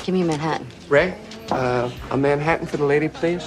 Give me a Manhattan. Ray, a Manhattan for the lady, please.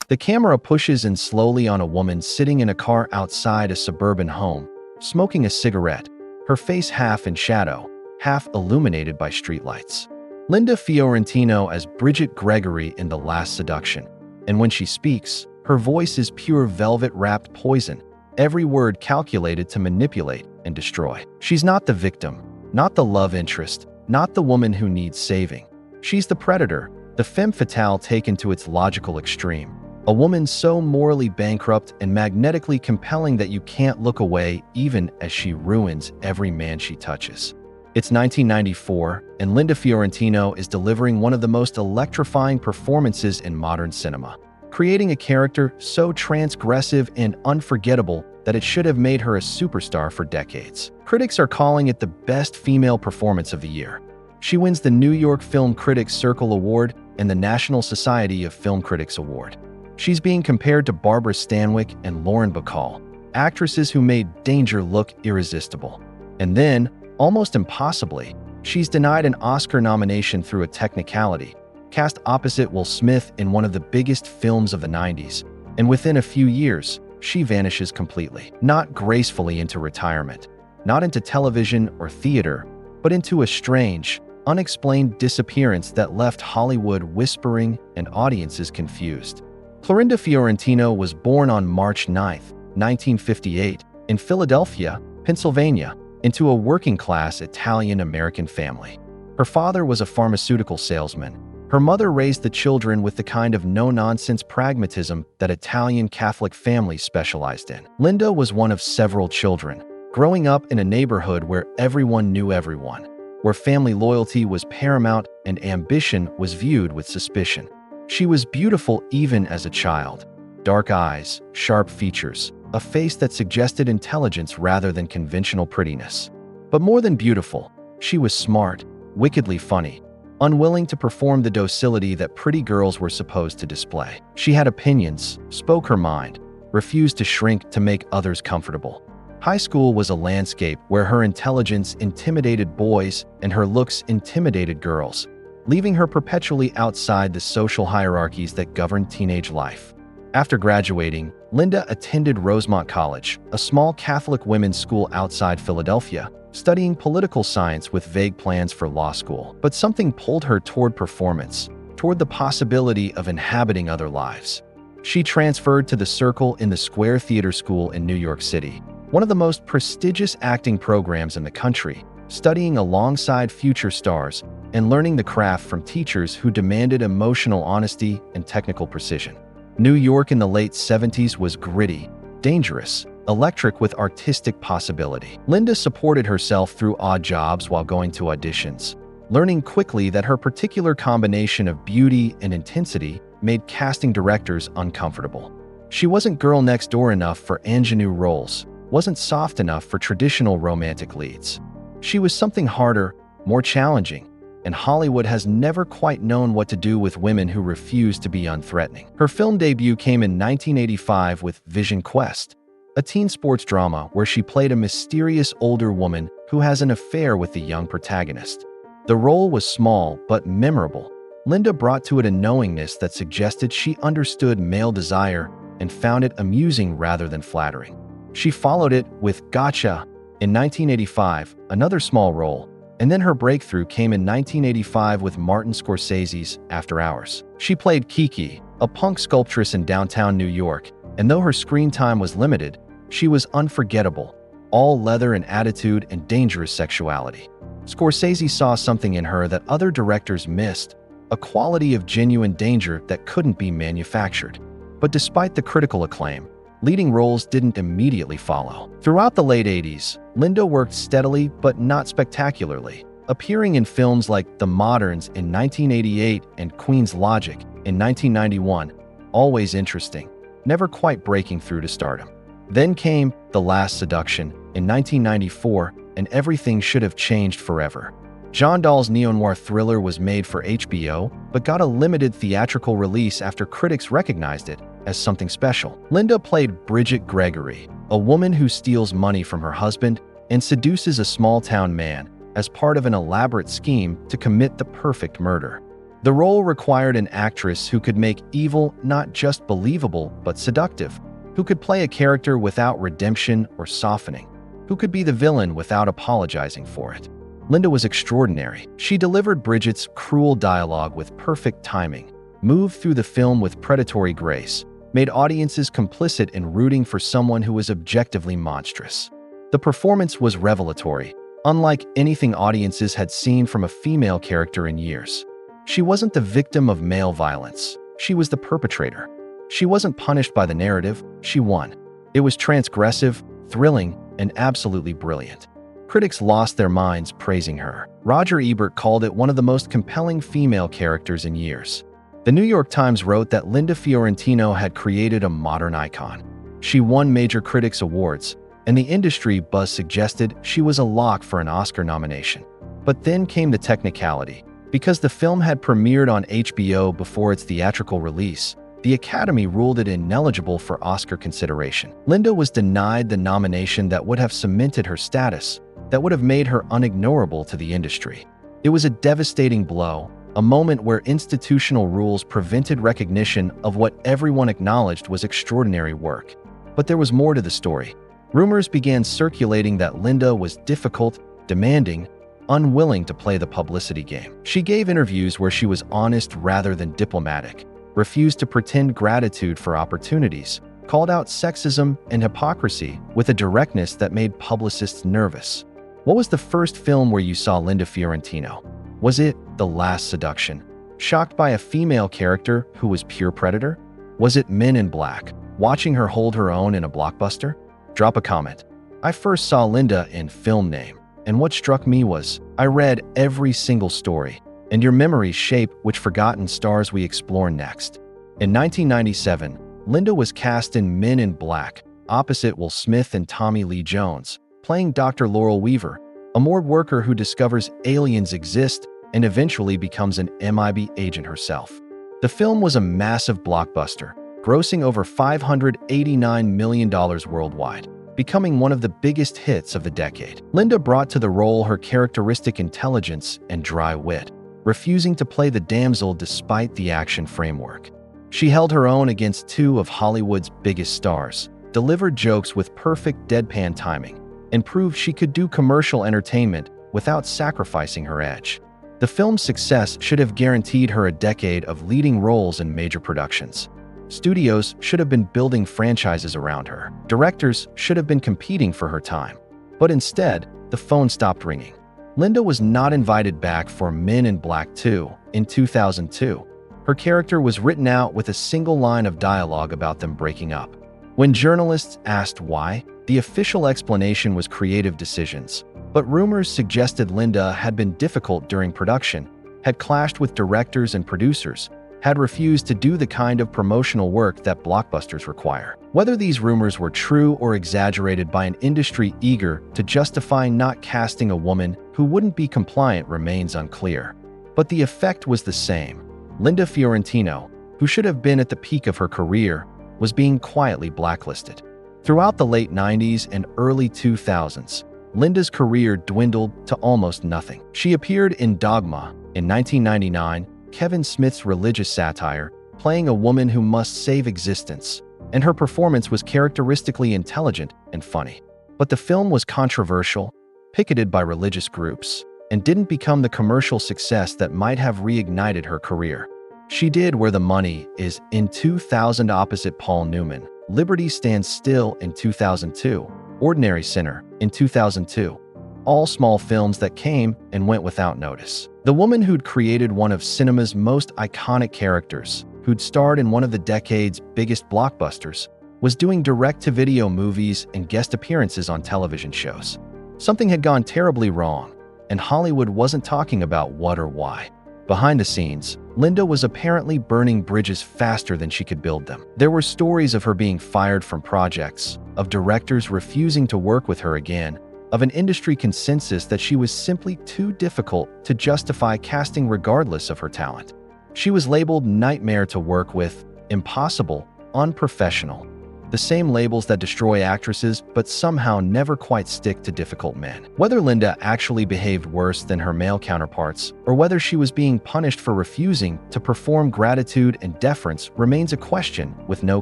The camera pushes in slowly on a woman sitting in a car outside a suburban home, smoking a cigarette, her face half in shadow, half illuminated by streetlights. Linda Fiorentino as Bridget Gregory in The Last Seduction. And when she speaks, her voice is pure velvet-wrapped poison, every word calculated to manipulate and destroy. She's not the victim, not the love interest, not the woman who needs saving. She's the predator, the femme fatale taken to its logical extreme. A woman so morally bankrupt and magnetically compelling that you can't look away even as she ruins every man she touches. It's 1994, and Linda Fiorentino is delivering one of the most electrifying performances in modern cinema, creating a character so transgressive and unforgettable that it should have made her a superstar for decades. Critics are calling it the best female performance of the year. She wins the New York Film Critics Circle Award and the National Society of Film Critics Award. She's being compared to Barbara Stanwyck and Lauren Bacall, actresses who made danger look irresistible. And then, almost impossibly, she's denied an Oscar nomination through a technicality, cast opposite Will Smith in one of the biggest films of the 90s, and within a few years, she vanishes completely. Not gracefully into retirement, not into television or theater, but into a strange, unexplained disappearance that left Hollywood whispering and audiences confused. Linda Fiorentino was born on March 9, 1958, in Philadelphia, Pennsylvania, into a working-class Italian-American family. Her father was a pharmaceutical salesman. Her mother raised the children with the kind of no-nonsense pragmatism that Italian Catholic families specialized in. Linda was one of several children, growing up in a neighborhood where everyone knew everyone, where family loyalty was paramount and ambition was viewed with suspicion. She was beautiful even as a child. Dark eyes, sharp features, a face that suggested intelligence rather than conventional prettiness. But more than beautiful, she was smart, wickedly funny, unwilling to perform the docility that pretty girls were supposed to display. She had opinions, spoke her mind, refused to shrink to make others comfortable. High school was a landscape where her intelligence intimidated boys and her looks intimidated girls, leaving her perpetually outside the social hierarchies that governed teenage life. After graduating, Linda attended Rosemont College, a small Catholic women's school outside Philadelphia, studying political science with vague plans for law school. But something pulled her toward performance, toward the possibility of inhabiting other lives. She transferred to the Circle in the Square Theater School in New York City, one of the most prestigious acting programs in the country, studying alongside future stars and learning the craft from teachers who demanded emotional honesty and technical precision. New York in the late 70s was gritty, dangerous, electric with artistic possibility. Linda supported herself through odd jobs while going to auditions, learning quickly that her particular combination of beauty and intensity made casting directors uncomfortable. She wasn't girl next door enough for ingenue roles, wasn't soft enough for traditional romantic leads. She was something harder, more challenging, and Hollywood has never quite known what to do with women who refuse to be unthreatening. Her film debut came in 1985 with Vision Quest, a teen sports drama where she played a mysterious older woman who has an affair with the young protagonist. The role was small but memorable. Linda brought to it a knowingness that suggested she understood male desire and found it amusing rather than flattering. She followed it with Gotcha in 1985, another small role, and then her breakthrough came in 1985 with Martin Scorsese's After Hours. She played Kiki, a punk sculptress in downtown New York, and though her screen time was limited, she was unforgettable, all leather and attitude and dangerous sexuality. Scorsese saw something in her that other directors missed, a quality of genuine danger that couldn't be manufactured. But despite the critical acclaim, leading roles didn't immediately follow. Throughout the late 80s, Linda worked steadily but not spectacularly, appearing in films like The Moderns in 1988 and Queen's Logic in 1991, always interesting, never quite breaking through to stardom. Then came The Last Seduction in 1994, and everything should have changed forever. Jean Dahl's neo-noir thriller was made for HBO, but got a limited theatrical release after critics recognized it as something special. Linda played Bridget Gregory, a woman who steals money from her husband and seduces a small-town man as part of an elaborate scheme to commit the perfect murder. The role required an actress who could make evil not just believable but seductive, who could play a character without redemption or softening, who could be the villain without apologizing for it. Linda was extraordinary. She delivered Bridget's cruel dialogue with perfect timing, moved through the film with predatory grace, made audiences complicit in rooting for someone who was objectively monstrous. The performance was revelatory, unlike anything audiences had seen from a female character in years. She wasn't the victim of male violence. She was the perpetrator. She wasn't punished by the narrative. She won. It was transgressive, thrilling, and absolutely brilliant. Critics lost their minds praising her. Roger Ebert called it one of the most compelling female characters in years. The New York Times wrote that Linda Fiorentino had created a modern icon. She won major critics' awards, and the industry buzz suggested she was a lock for an Oscar nomination. But then came the technicality. Because the film had premiered on HBO before its theatrical release, the Academy ruled it ineligible for Oscar consideration. Linda was denied the nomination that would have cemented her status, that would have made her unignorable to the industry. It was a devastating blow, a moment where institutional rules prevented recognition of what everyone acknowledged was extraordinary work. But there was more to the story. Rumors began circulating that Linda was difficult, demanding, unwilling to play the publicity game. She gave interviews where she was honest rather than diplomatic, refused to pretend gratitude for opportunities, called out sexism and hypocrisy with a directness that made publicists nervous. What was the first film where you saw Linda Fiorentino? Was it The Last Seduction, shocked by a female character who was pure predator? Was it Men in Black, watching her hold her own in a blockbuster? Drop a comment. I first saw Linda in Film Name, and what struck me was, I read every single story, and your memories shape which forgotten stars we explore next. In 1997, Linda was cast in Men in Black, opposite Will Smith and Tommy Lee Jones, playing Dr. Laurel Weaver, a morgue worker who discovers aliens exist and eventually becomes an MIB agent herself. The film was a massive blockbuster, grossing over $589 million worldwide, becoming one of the biggest hits of the decade. Linda brought to the role her characteristic intelligence and dry wit, refusing to play the damsel despite the action framework. She held her own against two of Hollywood's biggest stars, delivered jokes with perfect deadpan timing, and proved she could do commercial entertainment without sacrificing her edge. The film's success should have guaranteed her a decade of leading roles in major productions. Studios should have been building franchises around her. Directors should have been competing for her time. But instead, the phone stopped ringing. Linda was not invited back for Men in Black 2 in 2002. Her character was written out with a single line of dialogue about them breaking up. When journalists asked why, the official explanation was creative decisions. But rumors suggested Linda had been difficult during production, had clashed with directors and producers, had refused to do the kind of promotional work that blockbusters require. Whether these rumors were true or exaggerated by an industry eager to justify not casting a woman who wouldn't be compliant remains unclear. But the effect was the same. Linda Fiorentino, who should have been at the peak of her career, was being quietly blacklisted. Throughout the late 90s and early 2000s, Linda's career dwindled to almost nothing. She appeared in Dogma in 1999, Kevin Smith's religious satire, playing a woman who must save existence, and her performance was characteristically intelligent and funny. But the film was controversial, picketed by religious groups, and didn't become the commercial success that might have reignited her career. She did Where the Money Is in 2000 opposite Paul Newman, Liberty Stands Still in 2002, Ordinary Sinner in 2002. All small films that came and went without notice. The woman who'd created one of cinema's most iconic characters, who'd starred in one of the decade's biggest blockbusters, was doing direct-to-video movies and guest appearances on television shows. Something had gone terribly wrong, and Hollywood wasn't talking about what or why. Behind the scenes, Linda was apparently burning bridges faster than she could build them. There were stories of her being fired from projects, of directors refusing to work with her again, of an industry consensus that she was simply too difficult to justify casting regardless of her talent. She was labeled nightmare to work with, impossible, unprofessional. the same labels that destroy actresses but somehow never quite stick to difficult men. Whether Linda actually behaved worse than her male counterparts, or whether she was being punished for refusing to perform gratitude and deference remains a question with no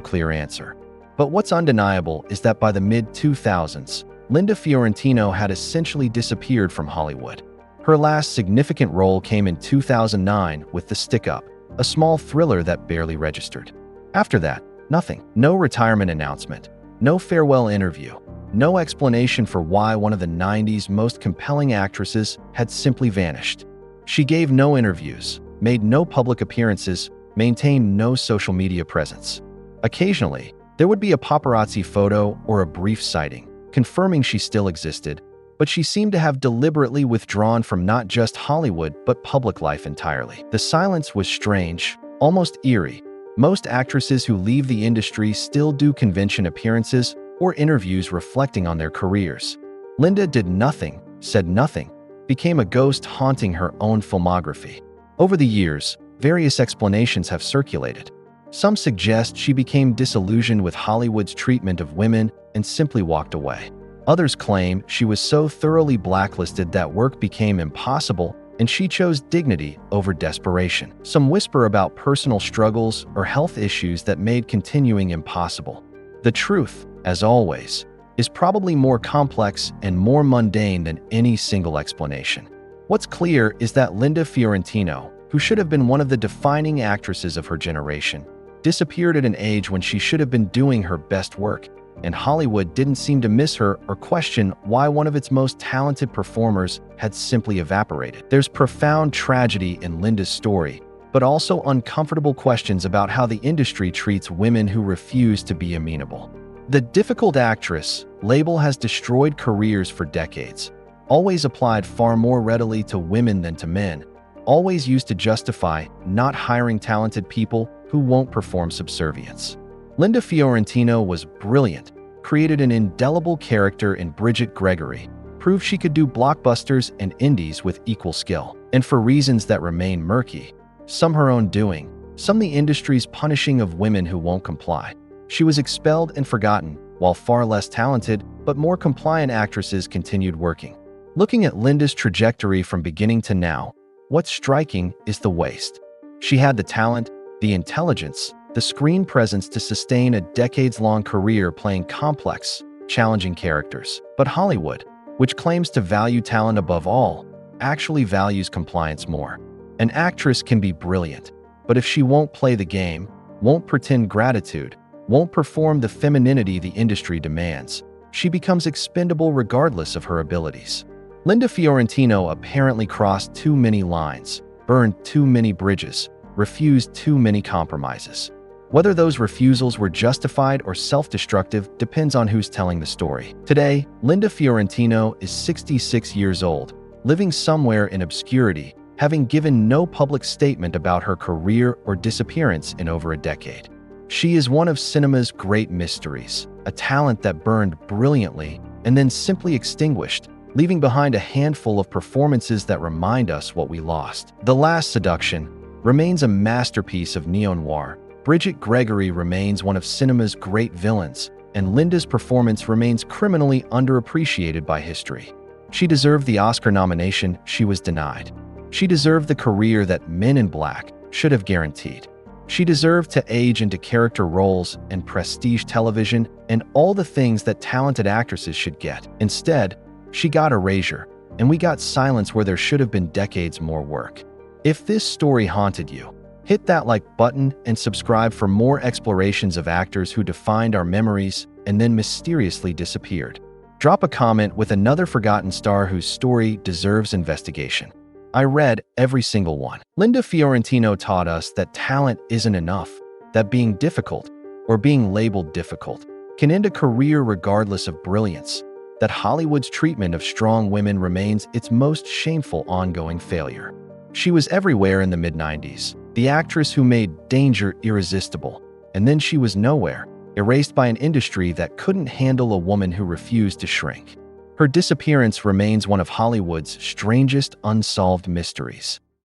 clear answer. But what's undeniable is that by the mid-2000s, Linda Fiorentino had essentially disappeared from Hollywood. Her last significant role came in 2009 with The Stick-Up, a small thriller that barely registered. After that, nothing. No retirement announcement, no farewell interview, no explanation for why one of the 90s most compelling actresses had simply vanished. She gave no interviews, made no public appearances, maintained no social media presence. Occasionally, there would be a paparazzi photo or a brief sighting, confirming she still existed, but she seemed to have deliberately withdrawn from not just Hollywood but public life entirely. The silence was strange, almost eerie. Most actresses who leave the industry still do convention appearances or interviews reflecting on their careers. Linda did nothing, said nothing, became a ghost haunting her own filmography. Over the years, various explanations have circulated. Some suggest she became disillusioned with Hollywood's treatment of women and simply walked away. Others claim she was so thoroughly blacklisted that work became impossible and she chose dignity over desperation. Some whisper about personal struggles or health issues that made continuing impossible. The truth, as always, is probably more complex and more mundane than any single explanation. What's clear is that Linda Fiorentino, who should have been one of the defining actresses of her generation, disappeared at an age when she should have been doing her best work, and Hollywood didn't seem to miss her or question why one of its most talented performers had simply evaporated. There's profound tragedy in Linda's story, but also uncomfortable questions about how the industry treats women who refuse to be amenable. The difficult actress label has destroyed careers for decades, always applied far more readily to women than to men, always used to justify not hiring talented people who won't perform subservience. Linda Fiorentino was brilliant, created an indelible character in Bridget Gregory, proved she could do blockbusters and indies with equal skill. And for reasons that remain murky, some her own doing, some the industry's punishing of women who won't comply, she was expelled and forgotten, while far less talented but more compliant actresses continued working. Looking at Linda's trajectory from beginning to now, what's striking is the waste. She had the talent, the intelligence, the screen presence to sustain a decades-long career playing complex, challenging characters. But Hollywood, which claims to value talent above all, actually values compliance more. An actress can be brilliant, but if she won't play the game, won't pretend gratitude, won't perform the femininity the industry demands, she becomes expendable regardless of her abilities. Linda Fiorentino apparently crossed too many lines, burned too many bridges, refused too many compromises. Whether those refusals were justified or self-destructive depends on who's telling the story. Today, Linda Fiorentino is 66 years old, living somewhere in obscurity, having given no public statement about her career or disappearance in over a decade. She is one of cinema's great mysteries, a talent that burned brilliantly and then simply extinguished, leaving behind a handful of performances that remind us what we lost. The Last Seduction remains a masterpiece of neo-noir. Bridget Gregory remains one of cinema's great villains, and Linda's performance remains criminally underappreciated by history. She deserved the Oscar nomination she was denied. She deserved the career that Men in Black should have guaranteed. She deserved to age into character roles and prestige television and all the things that talented actresses should get. Instead, she got erasure, and we got silence where there should have been decades more work. If this story haunted you, hit that like button and subscribe for more explorations of actors who defined our memories and then mysteriously disappeared. Drop a comment with another forgotten star whose story deserves investigation. I read every single one. Linda Fiorentino taught us that talent isn't enough, that being difficult, or being labeled difficult, can end a career regardless of brilliance, that Hollywood's treatment of strong women remains its most shameful ongoing failure. She was everywhere in the mid-90s, the actress who made danger irresistible, and then she was nowhere, erased by an industry that couldn't handle a woman who refused to shrink. Her disappearance remains one of Hollywood's strangest unsolved mysteries.